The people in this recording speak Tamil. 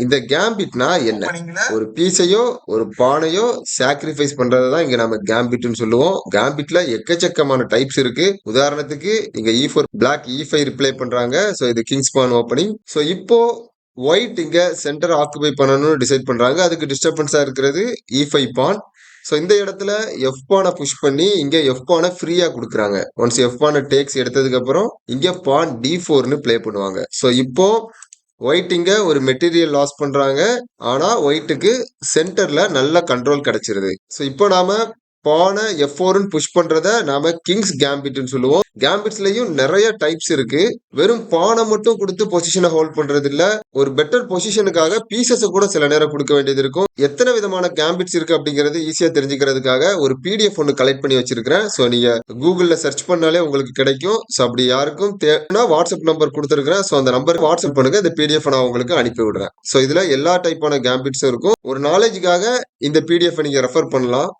இந்த கேம்பிட்னா என்ன? ஒரு பீஸையோ ஒரு பானையோ சாக்ரிஃபைஸ் பண்றதுதான் இங்க நம்ம கேம்பிட்னு சொல்லுவோம். கேம்பிட்ல எக்கச்சக்கமான டைப்ஸ் இருக்கு. உதாரணத்துக்கு இங்க E4 பிளாக் E5 ரிப்ளை பண்றாங்க. சோ இது கிங்ஸ் பான் ஓப்பனிங். சோ இப்போ ஒயிட் இங்க சென்டர் ஆக்குபை பண்ணணும்னு டிசைட் பண்றாங்க. அதுக்கு டிஸ்டர்பன்ஸா இருக்கிறது E5 பான். ஸோ இந்த இடத்துல எஃப் பானை புஷ் பண்ணி இங்க எஃப் பானை ஃப்ரீயா கொடுக்குறாங்க. ஒன்ஸ் எஃப் பானை டேக்ஸ் எடுத்ததுக்கு அப்புறம் இங்க பான் D4னு ப்ளே பண்ணுவாங்க. ஸோ இப்போ ஒயிட் இங்க ஒரு மெட்டீரியல் லாஸ் பண்றாங்க. ஆனா ஒயிட்டுக்கு சென்டர்ல நல்ல கண்ட்ரோல் கிடைச்சிருது. ஸோ இப்போ நாம பானை F4ன்னு புஷ் பண்றத நாம கிங்ஸ் கேம்பிட்னு சொல்லுவோம். கேம்பிட்ஸ்லயும் நிறைய டைப்ஸ் இருக்கு. வெறும் பானை மட்டும் கொடுத்து பொசிஷனை ஹோல்ட் பண்றது இல்ல. ஒரு பெட்டர் பொசிஷனுக்காக பீசஸ் கூட சில நேரம் கொடுக்க வேண்டியது இருக்கும். எத்தனை விதமான கேம்பிட்ஸ் இருக்கு அப்படிங்கறது ஈஸியா தெரிஞ்சுக்கிறதுக்காக ஒரு PDF ஒன்னு கலெக்ட் பண்ணி வச்சிருக்கிறேன். ஸோ நீங்க கூகுள்ல சர்ச் பண்ணாலே உங்களுக்கு கிடைக்கும். ஸோ அப்படி யாருக்கும் தேவைன்னா வாட்ஸ்அப் நம்பர் கொடுத்துருக்கிறேன். ஸோ அந்த நம்பருக்கு வாட்ஸ்அப் பண்ணுங்க. இந்த PDF நான் உங்களுக்கு அனுப்பி விடுறேன். ஸோ இதுல எல்லா டைப்பான கேம்பிட்ஸும் இருக்கும். ஒரு நாலேஜுக்காக இந்த PDF நீங்க ரெஃபர் பண்ணலாம்.